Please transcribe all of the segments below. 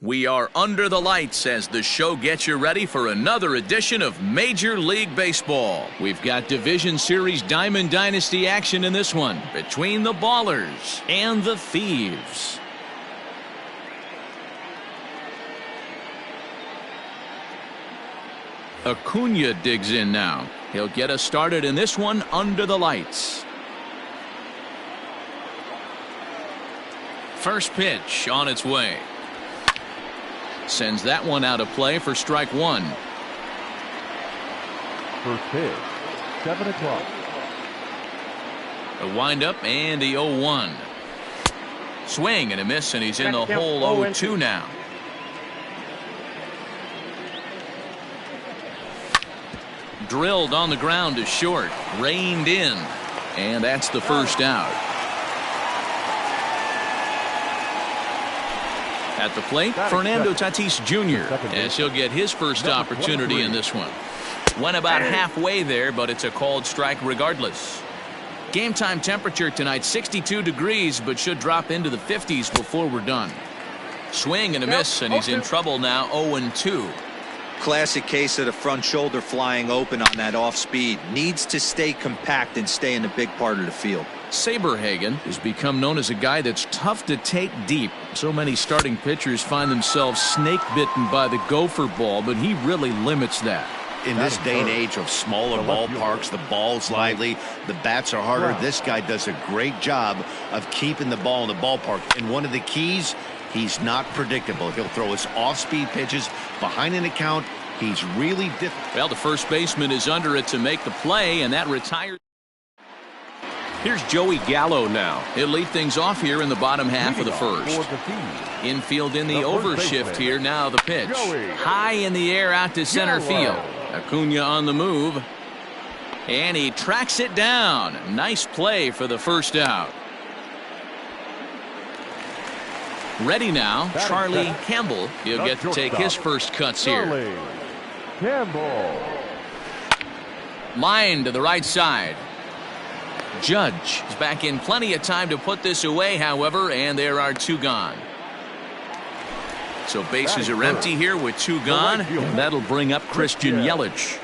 We are under the lights as the show gets you ready for another edition of Major League Baseball. We've got Division Series Diamond Dynasty action in this one between the Ballers and the Thieves. Acuna digs in now. He'll get us started in this one under the lights. First pitch on its way. Sends that one out of play for strike one. First pitch, 7 o'clock. A windup and the 0-1. Swing and a miss, and he's in the hole 0-2 now. Drilled on the ground to short. Reined in. And that's the first out. At the plate, Fernando Tatis Jr. as he'll get his first opportunity in this one. Went about halfway there, but it's a called strike regardless. Game time temperature tonight 62 degrees, but should drop into the 50s before we're done. Swing and a miss, and he's in trouble now. 0-2. Classic case of the front shoulder flying open on that off speed. Needs to stay compact and stay in the big part of the field. Saberhagen has become known as a guy that's tough to take deep. So many starting pitchers find themselves snake bitten by the gopher ball, but he really limits that. In this day and age of smaller ballparks, the ball's lively, the bats are harder. This guy does a great job of keeping the ball in the ballpark. And one of the keys, he's not predictable. He'll throw his off-speed pitches behind an account. He's really difficult. Well, the first baseman is under it to make the play, and that retires. Here's Joey Gallo now. He'll lead things off here in the bottom half of the first. Infield in the overshift here. Now the pitch. High in the air out to center field. Acuna on the move. And he tracks it down. Nice play for the first out. Ready now, Charlie Campbell. He'll get to take his first cuts here. Campbell. Line to the right side. Judge is back in plenty of time to put this away, however, and there are two gone. So bases are empty here with two gone, and that'll bring up Christian Yelich.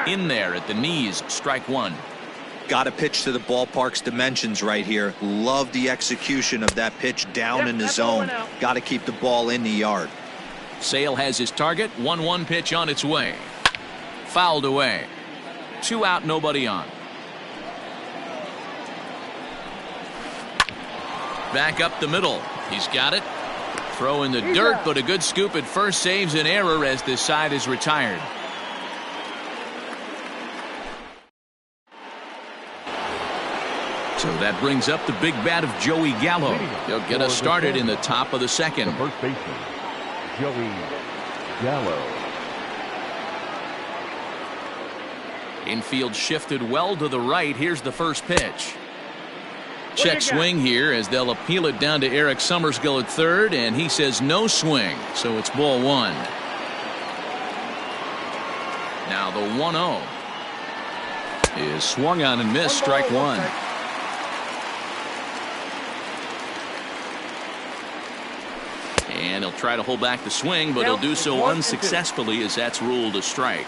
In there at the knees, strike one. Got to pitch to the ballpark's dimensions right here. Love the execution of that pitch down in the zone. Got to keep the ball in the yard. Sale has his target. 1-1 pitch on its way. Fouled away. 2 out, nobody on. Back up the middle. He's got it. Throw in the dirt, but a good scoop at first saves an error as this side is retired. So that brings up the big bat of Joey Gallo. He'll get us started in the top of the second. The first baseman, Joey Gallo. Infield shifted well to the right. Here's the first pitch. Check swing here as they'll appeal it down to Eric Summersgill at third, and he says no swing, so it's ball one. Now the 1-0 is swung on and missed, strike one. And he'll try to hold back the swing, but he'll do so unsuccessfully as that's ruled a strike.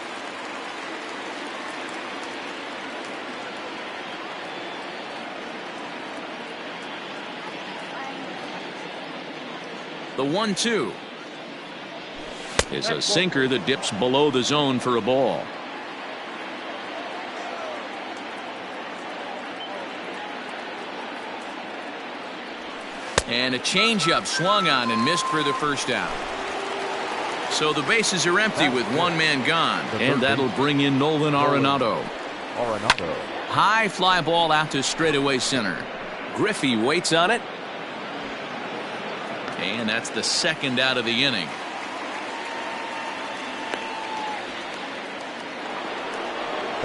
The 1-2 is a sinker that dips below the zone for a ball. And a changeup swung on and missed for the first out. So the bases are empty with one man gone, and that'll bring in Nolan Arenado. High fly ball out to straightaway center. Griffey waits on it. And that's the second out of the inning.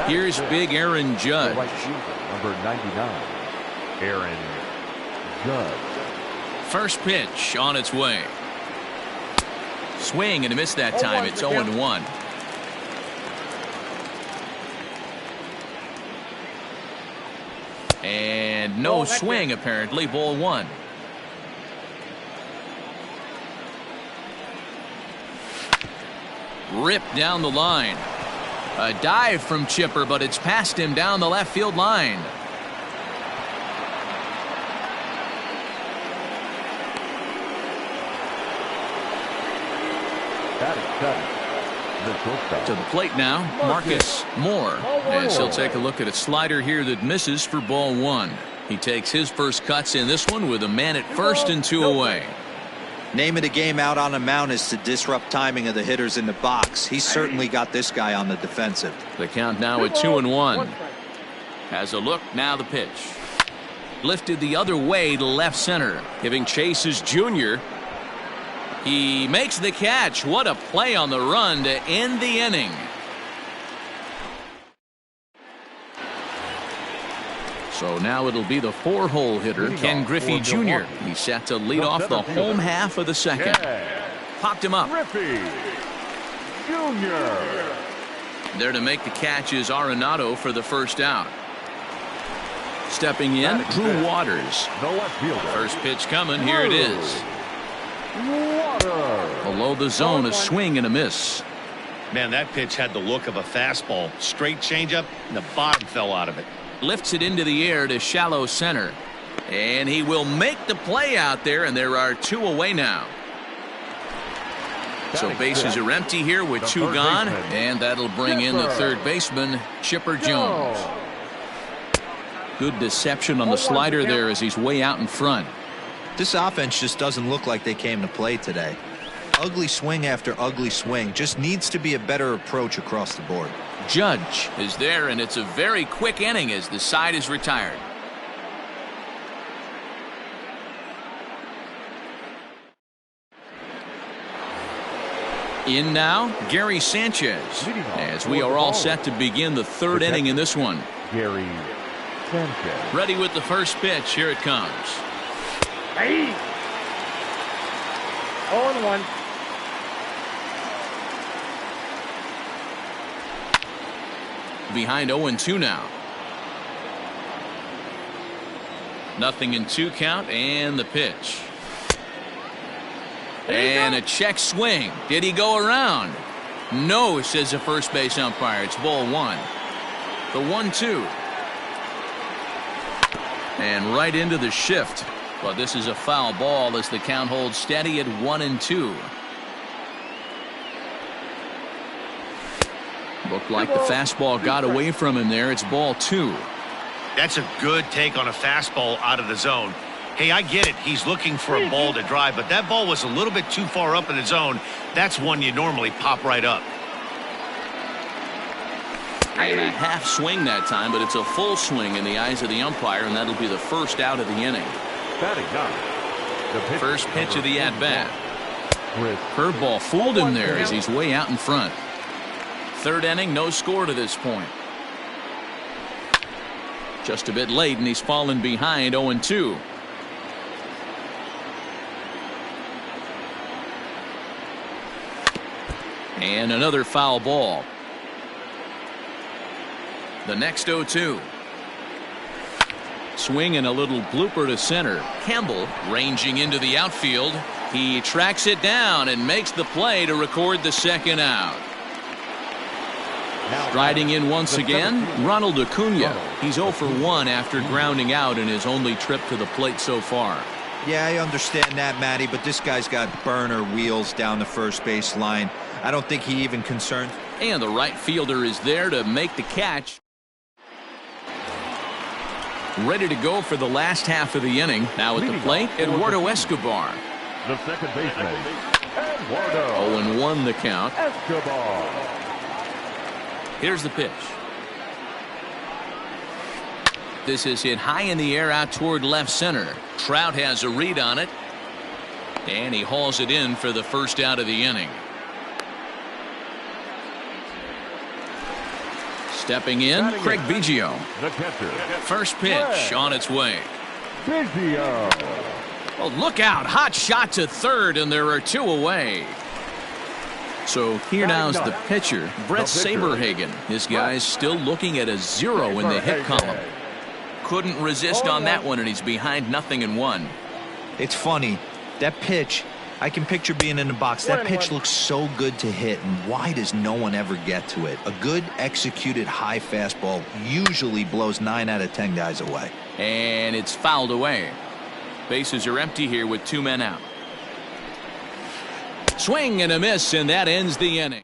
Here's big Aaron Judge. Number 99, Aaron Judge. First pitch on its way. Swing and a miss that time. It's 0-1. And no swing apparently. Ball one. Ripped down the line. A dive from Chipper, but it's past him down the left field line. To the plate now, Marcus Moore, as he'll take a look at a slider here that misses for ball one. He takes his first cuts in this one with a man at first and 2 away. Name of the game out on the mound is to disrupt timing of the hitters in the box. He's certainly got this guy on the defensive. The count now at 2-1. Has a look, now the pitch. Lifted the other way to left center, giving chase is Junior. He makes the catch. What a play on the run to end the inning. So now it'll be the 4-hole hitter, Ken Griffey Jr. He's set to lead off the home half of the second. Popped him up. Griffey Jr. There to make the catch is Arenado for the first out. Stepping in, Drew Waters. The left fielder. First pitch coming. Here it is. Below the zone, a swing and a miss. Man, that pitch had the look of a fastball. Straight changeup, and the bottom fell out of it. Lifts it into the air to shallow center. And he will make the play out there, and there are 2 away now. So bases are empty here with 2 gone, and that'll bring in the third baseman, Chipper Jones. Good deception on the slider there as he's way out in front. This offense just doesn't look like they came to play today. Ugly swing after ugly swing. Just needs to be a better approach across the board. Judge is there, and it's a very quick inning as the side is retired. In now, Gary Sanchez, as we are all set to begin the third inning in this one. Gary Sanchez. Ready with the first pitch. Here it comes. 0-1. Behind 0-2 now. Nothing in 2 count, and the pitch. And a check swing. Did he go around? No, says the first base umpire. It's ball 1. The 1-2. And right into the shift. But this is a foul ball as the count holds steady at 1-2. Looked like the fastball got away from him there. It's ball 2. That's a good take on a fastball out of the zone. Hey, I get it. He's looking for a ball to drive, but that ball was a little bit too far up in the zone. That's one you normally pop right up. And a half swing that time, but it's a full swing in the eyes of the umpire, and that'll be the first out of the inning. First pitch of the at-bat. Curveball fooled him there as he's way out in front. Third inning, no score to this point. Just a bit late, and he's fallen behind 0-2. And another foul ball. The next 0-2. Swing and a little blooper to center. Campbell ranging into the outfield. He tracks it down and makes the play to record the second out. Striding in once again, Ronald Acuna. He's 0 for 1 after grounding out in his only trip to the plate so far. Yeah, I understand that, Matty, but this guy's got burner wheels down the first base line. I don't think he even concerns. And the right fielder is there to make the catch. Ready to go for the last half of the inning. Now at the plate, Eduardo Escobar. The second baseman, Eduardo. 0-1 the count. Escobar. Here's the pitch. This is hit high in the air out toward left center. Trout has a read on it. And he hauls it in for the first out of the inning. Stepping in, Craig Biggio. The catcher. First pitch on its way. Biggio. Oh, look out. Hot shot to third, and there are 2 away. So here now's the pitcher, Brett Saberhagen. This guy's still looking at a 0 in the hit column. Couldn't resist on that one, and he's behind 0-1. It's funny. That pitch, I can picture being in the box. That pitch looks so good to hit, and why does no one ever get to it? A good executed high fastball usually blows 9 out of 10 guys away. And it's fouled away. Bases are empty here with 2 men out. Swing and a miss, and that ends the inning.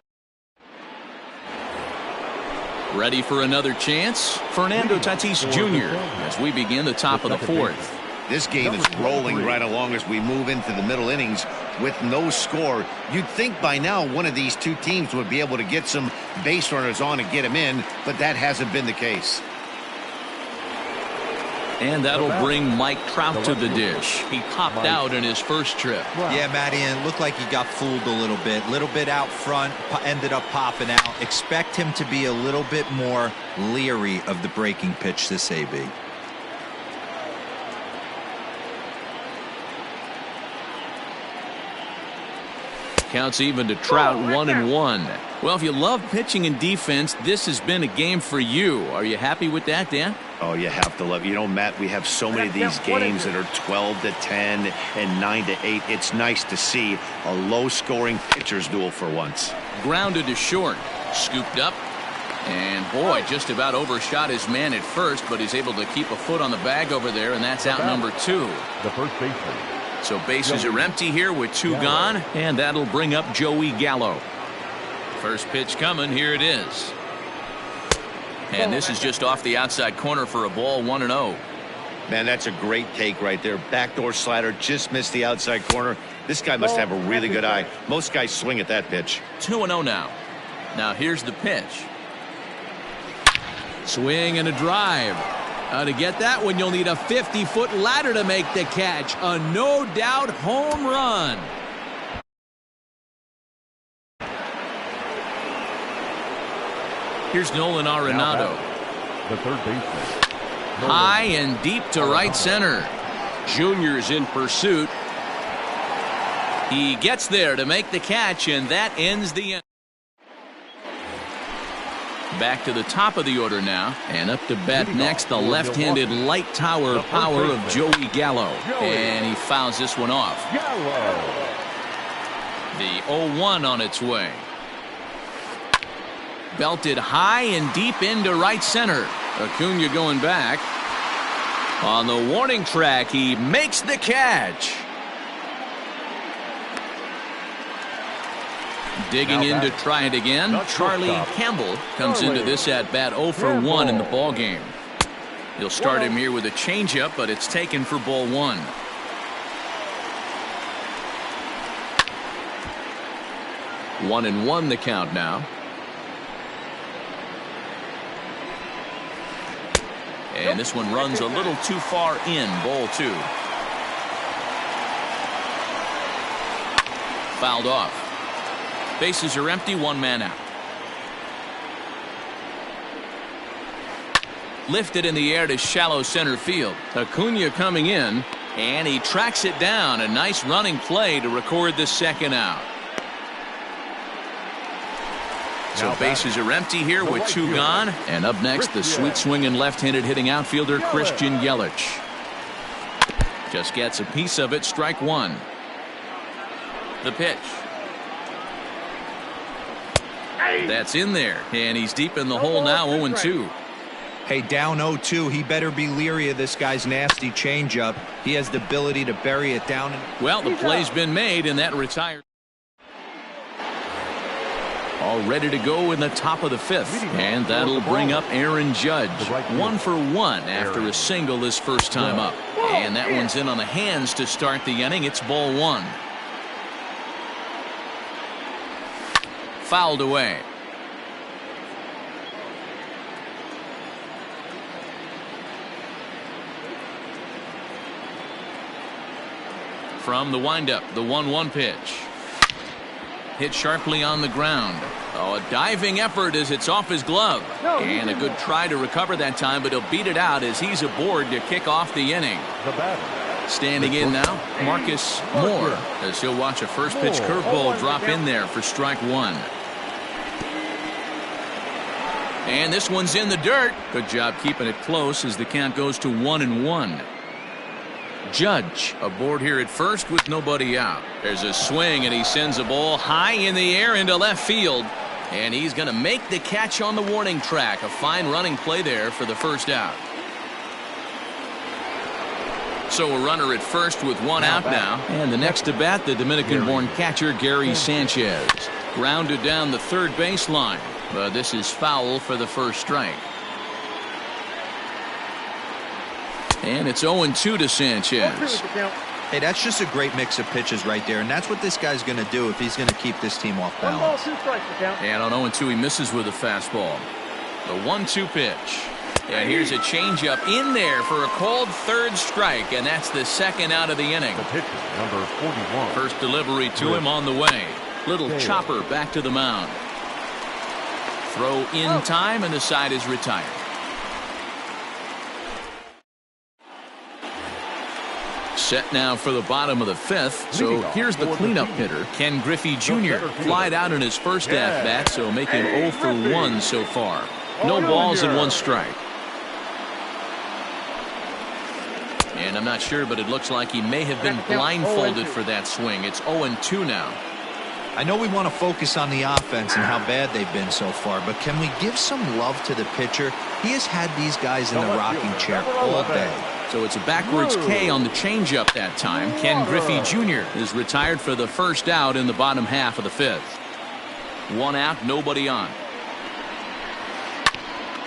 Ready for another chance? Fernando Tatis Jr. as we begin the top of the 4th. This game is rolling right along as we move into the middle innings with no score. You'd think by now one of these two teams would be able to get some base runners on and get them in, but that hasn't been the case. And that'll bring Mike Trout to the dish. He popped out in his first trip. Yeah, Matty, and it looked like he got fooled a little bit out front, ended up popping out. Expect him to be a little bit more leery of the breaking pitch this AB. Counts even to Trout, 1-1. Well, if you love pitching and defense, this has been a game for you. Are you happy with that, Dan? Oh, you have to love. You know, Matt, we have so many of these games that are 12-10 and 9-8. It's nice to see a low-scoring pitcher's duel for once. Grounded to short, scooped up, and boy, just about overshot his man at first, but he's able to keep a foot on the bag over there, and that's out number 2. The first baseman. So bases are empty here with 2 gone, and that'll bring up Joey Gallo. First pitch coming, here it is. And this is just off the outside corner for a ball, 1-0. Man, that's a great take right there. Backdoor slider, just missed the outside corner. This guy must have a really good eye. Most guys swing at that pitch. 2-0 now. Now here's the pitch. Swing and a drive. To get that one, you'll need a 50-foot ladder to make the catch. A no-doubt home run. Here's Nolan Arenado. The third baseman. High and deep to right center. Junior's in pursuit. He gets there to make the catch, and that ends the inning. Back to the top of the order now, and up to bat next, the left-handed light tower power of Joey Gallo, and he fouls this one off. The 0-1 on its way. Belted high and deep into right center. Acuna going back. On the warning track, he makes the catch. Digging in to try it again. Charlie Campbell comes into this at bat 0 for 1 in the ball game. He'll start him here with a changeup, but it's taken for ball 1. One and one the count now. And this one runs a little too far in, ball 2. Fouled off. Bases are empty, 1 man out. Lifted in the air to shallow center field. Acuna coming in, and he tracks it down. A nice running play to record the second out. So bases are empty here with 2 gone. And up next, the sweet swinging left-handed hitting outfielder Christian Yelich. Just gets a piece of it, strike 1. The pitch. That's in there, and he's deep in the hole now, 0-2. Hey, down 0-2, he better be leery of this guy's nasty changeup. He has the ability to bury it down. Well, the play's been made, and that retired. All ready to go in the top of the 5th, and that'll bring up Aaron Judge. 1 for 1 after a single his first time up. And that one's in on the hands to start the inning. It's ball 1. Fouled away. From the windup, the 1-1 pitch. Hit sharply on the ground. Oh, a diving effort as it's off his glove. And a good try to recover that time, but he'll beat it out as he's aboard to kick off the inning. Standing in now, Marcus Moore, as he'll watch a first pitch curveball drop in there for strike 1. And this one's in the dirt. Good job keeping it close as the count goes to 1-1. Judge aboard here at first with nobody out. There's a swing, and he sends a ball high in the air into left field. And he's going to make the catch on the warning track. A fine running play there for the first out. So a runner at first with one out now. And the next to bat, the Dominican-born catcher Gary Sanchez. Grounded down the third baseline. But this is foul for the first strike. And it's 0-2 to Sanchez. Hey, that's just a great mix of pitches right there, and that's what this guy's going to do if he's going to keep this team off balance. And on 0-2, he misses with a fastball. The 1-2 pitch. And here's a changeup in there for a called third strike, and that's the second out of the inning. The pitcher, number 41. First delivery to him on the way. Little chopper back to the mound. Throw in time, and the side is retired. Set now for the bottom of the fifth. So here's the cleanup hitter, Ken Griffey Jr. Flied out in his first at-bat, so making 0 for 1 so far. No balls and 1 strike. And I'm not sure, but it looks like he may have been blindfolded for that swing. It's 0-2 now. I know we want to focus on the offense and how bad they've been so far, but can we give some love to the pitcher? He has had these guys in the rocking chair all day. So it's a backwards K on the changeup that time. Ken Griffey Jr. is retired for the first out in the bottom half of the fifth. 1 out, nobody on.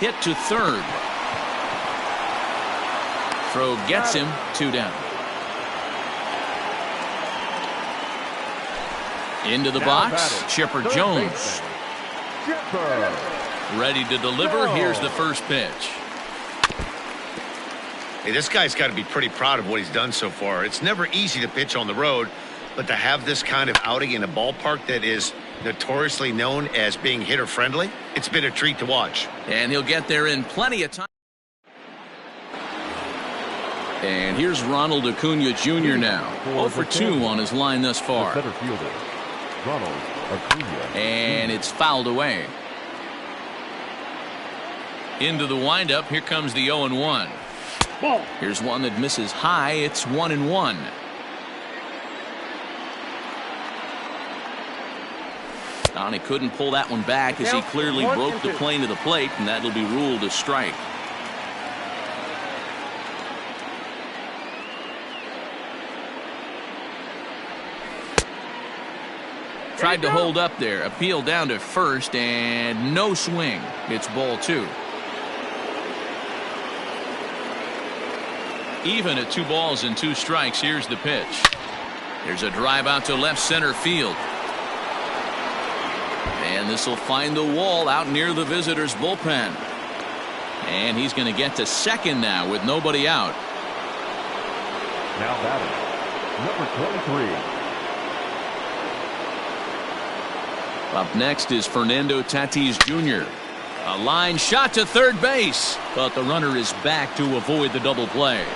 Hit to third. Throw gets him, 2 down. Into the box, Chipper Jones. Ready to deliver. Here's the first pitch. Hey, this guy's got to be pretty proud of what he's done so far. It's never easy to pitch on the road, but to have this kind of outing in a ballpark that is notoriously known as being hitter-friendly, it's been a treat to watch. And he'll get there in plenty of time. And here's Ronald Acuna Jr. now. 0 for 2 on his line thus far. Center fielder, Ronald Acuna. And it's fouled away. Into the windup. Here comes the 0-1. Here's one that misses high. It's 1-1. And he couldn't pull that one back as he clearly broke the plane to the plate, and that'll be ruled a strike. Tried to hold up there. Appeal down to first, and no swing. It's ball 2. Even at 2 balls and 2 strikes. Here's the pitch. There's a drive out to left center field. And this will find the wall out near the visitors' bullpen. And he's going to get to second now with nobody out. Now batting, number 23. Up next is Fernando Tatis Jr. A line shot to third base, but the runner is back to avoid the double play.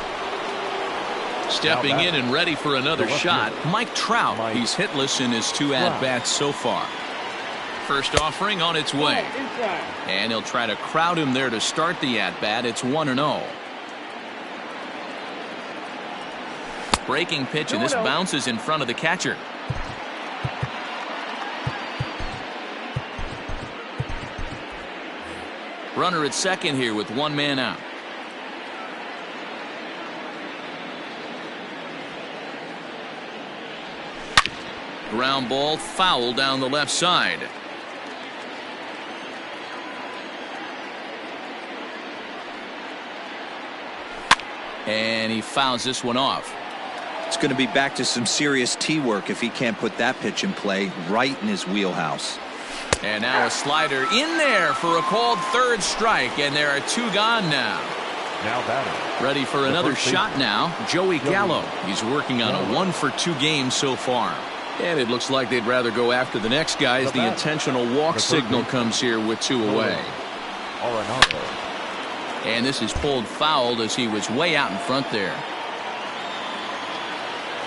Stepping in and ready for another shot, Mike Trout. He's hitless in his 2 at-bats so far. First offering on its way. And he'll try to crowd him there to start the at-bat. It's 1-0. Breaking pitch, and this bounces in front of the catcher. Runner at second here with 1 man out. Ground ball foul down the left side. And he fouls this one off. It's going to be back to some serious tee work if he can't put that pitch in play right in his wheelhouse. And now a slider in there for a called third strike, and there are 2 gone now. Now batting. Ready for another shot now, Joey Gallo. He's working on a 1 for 2 game so far. And it looks like they'd rather go after the next guy as the intentional walk signal comes here with 2 away. And this is pulled fouled as he was way out in front there.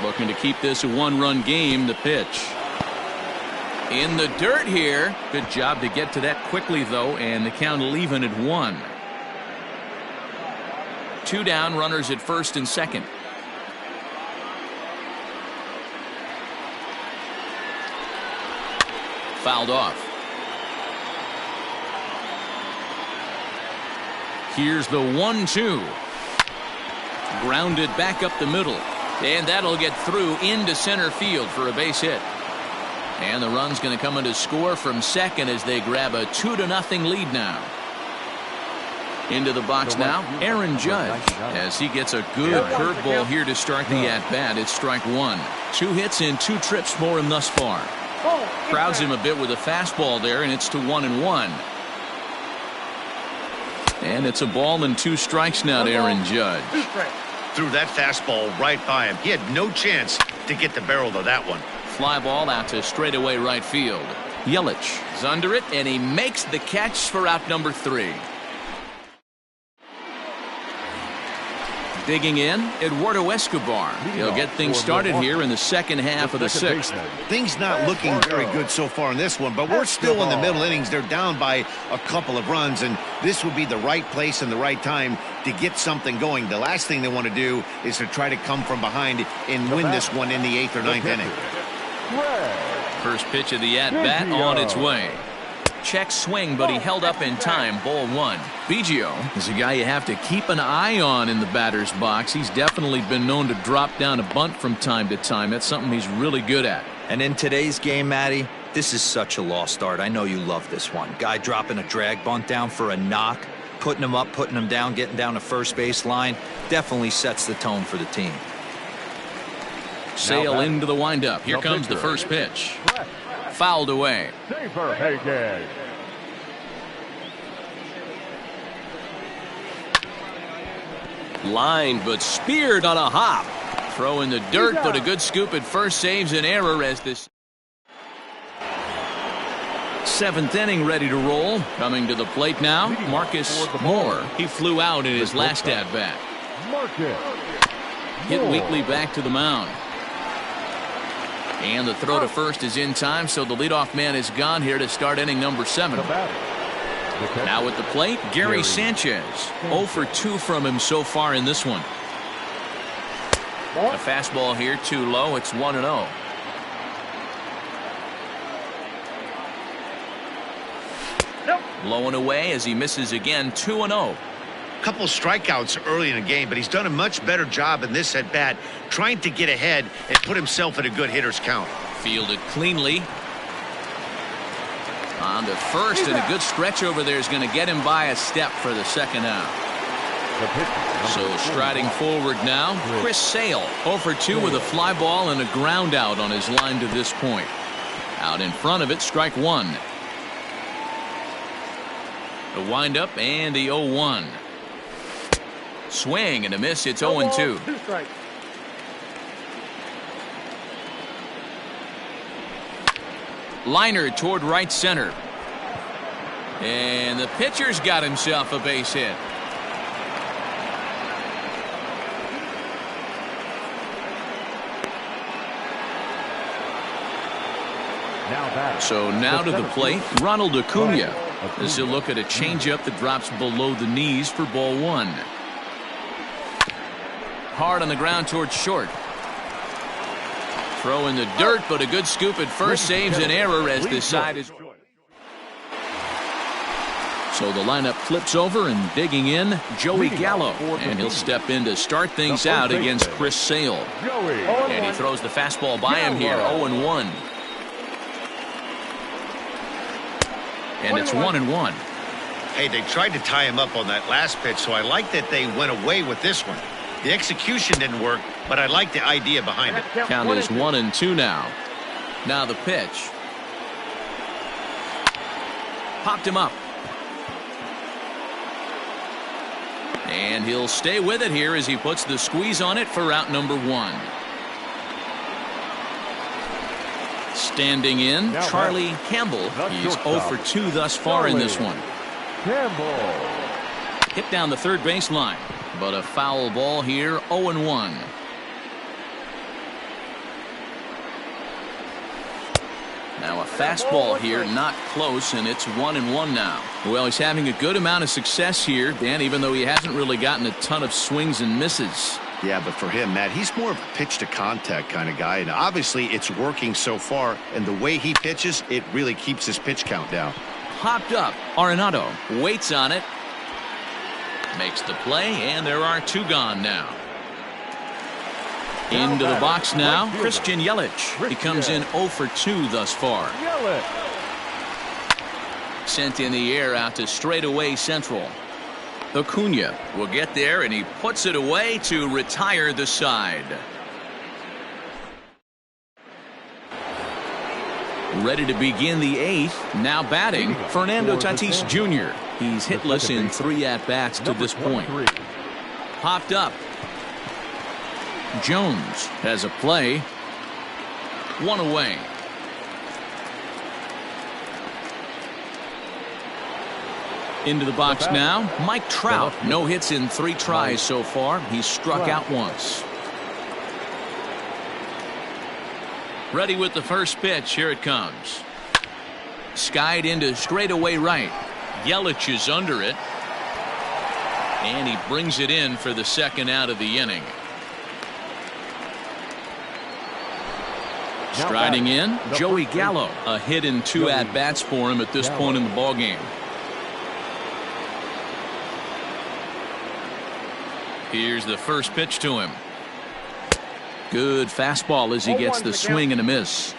Looking to keep this a 1-run game. The pitch. In the dirt here. Good job to get to that quickly, though, and the count will even at 1. 2 down, runners at first and second. fouled off. Here's the 1-2. Grounded back up the middle. And that'll get through into center field for a base hit. And the run's going to come in to score from second as they grab a 2-0 lead now. Into the box now, Aaron Judge, as he gets a good curveball here to start the at-bat. It's strike one. 2 hits in 2 trips for him thus far. Crowds him a bit with a fastball there, and it's to 1-1. And it's a ball and 2 strikes now to Aaron Judge. Threw that fastball right by him. He had no chance to get the barrel of that one. Fly ball out to straightaway right field. Yelich is under it, and he makes the catch for out number 3. Digging in, Eduardo Escobar. He'll get things started here in the second half of the 6th. Things not looking very good so far in this one, but we're still in the middle innings. They're down by a couple of runs, and this would be the right place and the right time to get something going. The last thing they want to do is to try to come from behind and win this one in the 8th or 9th inning. First pitch of the at-bat on its way. Check swing, but he held up in time. Ball 1. Biggio is a guy you have to keep an eye on in the batter's box. He's definitely been known to drop down a bunt from time to time. That's something he's really good at. And in today's game, Matty, this is such a lost art. I know you love this one. Guy dropping a drag bunt down for a knock, putting him up, putting him down, getting down to first base line. Definitely sets the tone for the team. Sail into the windup. Here comes the first pitch. Fouled away. Lined but speared on a hop. Throw in the dirt, but a good scoop at first saves an error as this 7th inning ready to roll. Coming to the plate now, Marcus Moore. He flew out in his last at-bat. Hit weakly back to the mound. And the throw to first is in time, so the leadoff man is gone here to start inning number 7. Now at the plate, Gary Sanchez. 0 for 2 from him so far in this one. A fastball here too low. It's 1-0. Low and away as he misses again. 2-0. Couple strikeouts early in the game, but he's done a much better job in this at bat trying to get ahead and put himself in a good hitter's count. Fielded cleanly. On to first, and a good stretch over there is going to get him by a step for the second out. So striding forward now, Chris Sale. 0 for 2 with a fly ball and a ground out on his line to this point. Out in front of it, strike 1. The windup and the 0-1. Swing and a miss. It's 0-2. Liner toward right center. And the pitcher's got himself a base hit. So now to the plate, Ronald Acuna. As he'll look at a changeup that drops below the knees for ball 1. Hard on the ground towards short. Throw in the dirt, but a good scoop at first saves an error as this side is. So the lineup flips over, and digging in, Joey Gallo. And he'll step in to start things out against Chris Sale. And he throws the fastball by him here. 0-1. And it's 1-1. Hey, they tried to tie him up on that last pitch, so I like that they went away with this one. The execution didn't work, but I like the idea behind it. Count is 1-2 now. Now the pitch. Popped him up. And he'll stay with it here as he puts the squeeze on it for out number 1. Standing in, Charlie Campbell. He's 0 for 2 thus far in this one. Hit down the third baseline, but a foul ball here. 0-1. Now a fastball here, not close, and it's 1-1 now. Well, he's having a good amount of success here, Dan, even though he hasn't really gotten a ton of swings and misses. Yeah, but for him, Matt, he's more of a pitch to contact kind of guy, and obviously it's working so far, and the way he pitches, it really keeps his pitch count down. Popped up. Arenado waits on it. Makes the play, and there are 2 gone now. Into the box now, Christian Yelich. He comes in 0 for 2 thus far. Sent in the air out to straightaway central. Acuna will get there, and he puts it away to retire the side. Ready to begin the 8th. Now batting, Fernando Tatis Jr. He's hitless in 3 at-bats to this point. Popped up. Jones has a play. 1 away. Into the box now, Mike Trout. No hits in 3 tries so far. He's struck out once. Ready with the first pitch. Here it comes. Skied into straightaway right. Yelich is under it. And he brings it in for the 2nd out of the inning. Striding in, Joey Gallo. A hit in 2 at-bats for him at this point in the ballgame. Here's the first pitch to him. Good fastball as he gets the swing and a miss.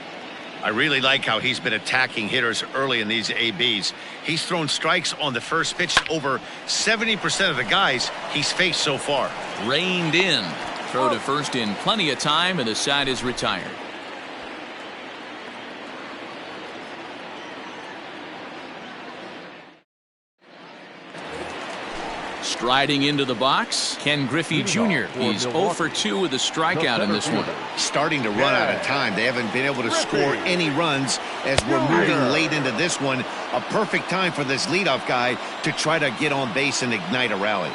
I really like how he's been attacking hitters early in these ABs. He's thrown strikes on the first pitch to over 70% of the guys he's faced so far. Reined in. Throw to first in plenty of time, and the side is retired. Striding into the box, Ken Griffey Jr. He's 0 for 2 with a strikeout in this one. Starting to run out of time. They haven't been able to score any runs as we're moving late into this one. A perfect time for this leadoff guy to try to get on base and ignite a rally.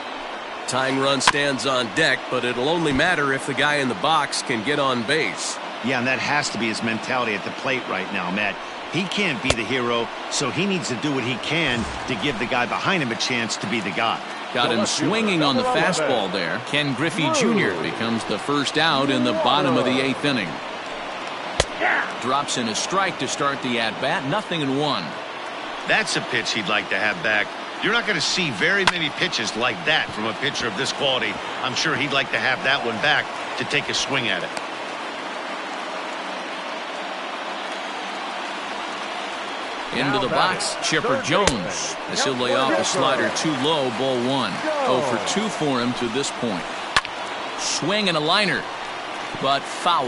Tying run stands on deck, but it'll only matter if the guy in the box can get on base. Yeah, and that has to be his mentality at the plate right now, Matt. He can't be the hero, so he needs to do what he can to give the guy behind him a chance to be the guy. Got him swinging on the fastball there. Ken Griffey Jr. becomes the first out in the bottom of the 8th inning. Drops in a strike to start the at-bat. 0-1. That's a pitch he'd like to have back. You're not going to see very many pitches like that from a pitcher of this quality. I'm sure he'd like to have that one back to take a swing at it. Into the box, Chipper Jones. As he'll lay off a slider too low, ball 1. 0 for 2 for him to this point. Swing and a liner, but foul.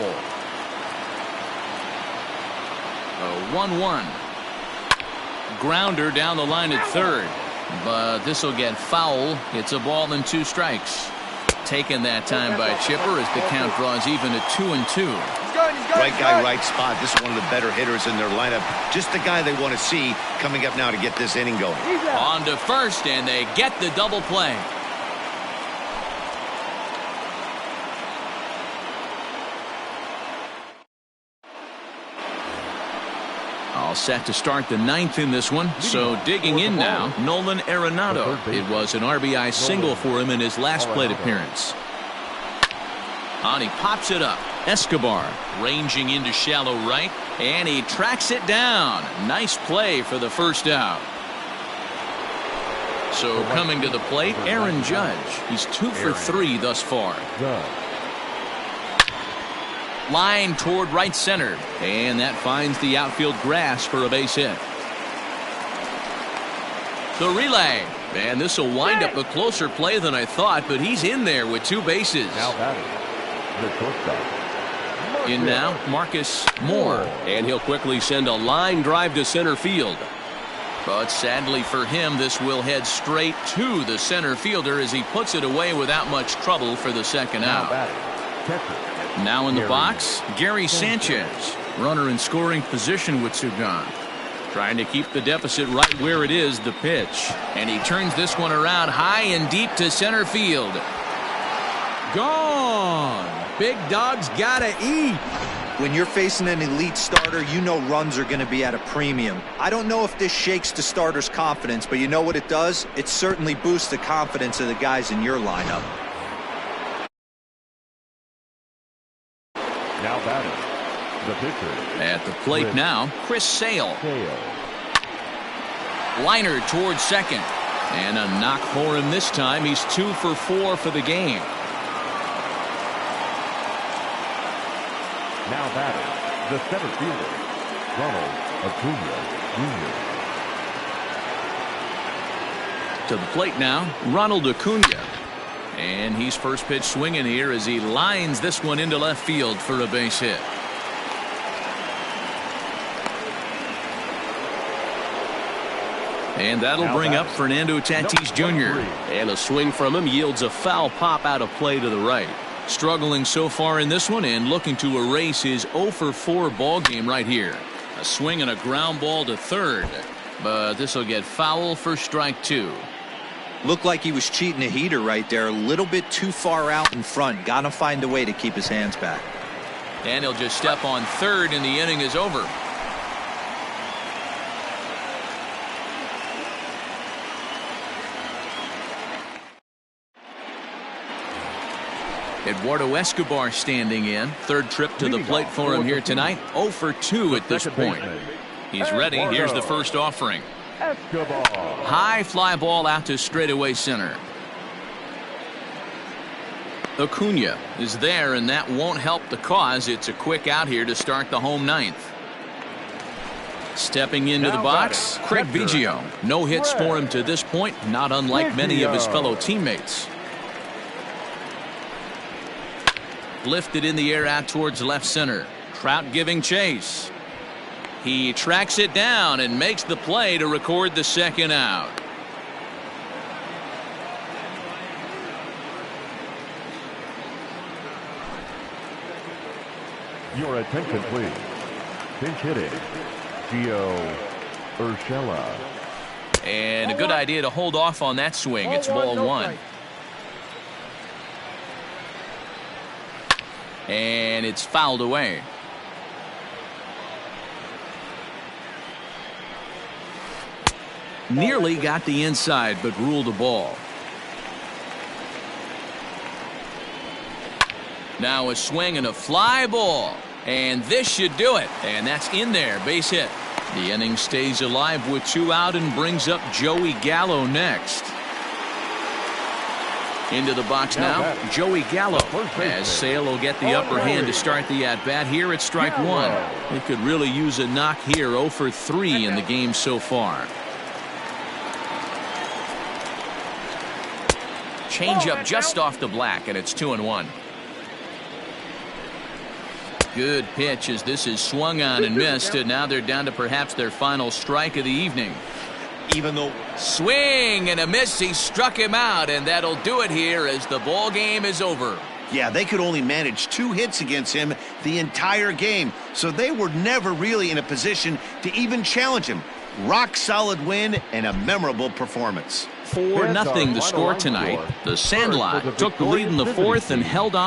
A 1-1. Grounder down the line at third, but this will get foul. It's a ball and 2 strikes. Taken that time by Chipper as the count draws even at 2-2. Right guy, right spot. This is one of the better hitters in their lineup. Just the guy they want to see coming up now to get this inning going. On to first, and they get the double play. All set to start the 9th in this one. So digging in now, Nolan Arenado. It was an RBI single for him in his last plate appearance. And he pops it up. Escobar ranging into shallow right, and he tracks it down. Nice play for the first out. So coming to the plate, Aaron Judge. He's 2 for 3 thus far. Line toward right center, and that finds the outfield grass for a base hit. The relay, and this will wind up a closer play than I thought, but he's in there with 2 bases. Now batting, the shortstop. In now, Marcus Moore, and he'll quickly send a line drive to center field. But sadly for him, this will head straight to the center fielder as he puts it away without much trouble for the 2nd out. Now in the box, Gary Sanchez, runner in scoring position with 2 gone. Trying to keep the deficit right where it is, the pitch. And he turns this one around high and deep to center field. Gone. Big dog's gotta eat. When you're facing an elite starter, you know runs are going to be at a premium. I don't know if this shakes the starter's confidence, but you know what it does? It certainly boosts the confidence of the guys in your lineup. The pitcher. At the plate now, Chris Sale. Sale. Liner towards second. And a knock for him this time. He's 2 for 4 for the game. Now batting, the center fielder, Ronald Acuna Jr. To the plate now, Ronald Acuna. And he's first pitch swinging here as he lines this one into left field for a base hit. And that'll bring up Fernando Tatis Jr. And a swing from him yields a foul pop out of play to the right. Struggling so far in this one and looking to erase his 0 for 4 ball game right here. A swing and a ground ball to third. But this will get foul for strike 2. Looked like he was cheating a heater right there. A little bit too far out in front. Got to find a way to keep his hands back. And he'll just step on third and the inning is over. Eduardo Escobar standing in. Third trip to the plate for him here tonight. 0 for 2 at this point. He's ready. Here's the first offering. Escobar. High fly ball out to straightaway center. Acuna is there, and that won't help the cause. It's a quick out here to start the home ninth. Stepping into the box, Craig Biggio. No hits for him to this point, not unlike many of his fellow teammates. Lifted in the air out towards left center. Trout giving chase. He tracks it down and makes the play to record the second out. Your attention, please. Pinch hitting, Gio Urshela. And a good idea to hold off on that swing. It's ball 1. And it's fouled away. Nearly got the inside, but ruled a ball. Now a swing and a fly ball. And this should do it. And that's in there. Base hit. The inning stays alive with 2 out and brings up Joey Gallo next. Into the box now, Joey Gallo, as Sale will get the upper hand to start the at-bat here at strike 1. He could really use a knock here. 0 for 3 in the game so far. Change up just off the black, and it's 2-1. Good pitch as this is swung on and missed, and now they're down to perhaps their final strike of the evening. Even though swing and a miss, he struck him out, and that'll do it here as the ball game is over. Yeah, they could only manage 2 hits against him the entire game, so they were never really in a position to even challenge him. Rock solid win and a memorable performance. 4-0 the score tonight. The Sandlot took the lead in the 4th and held on.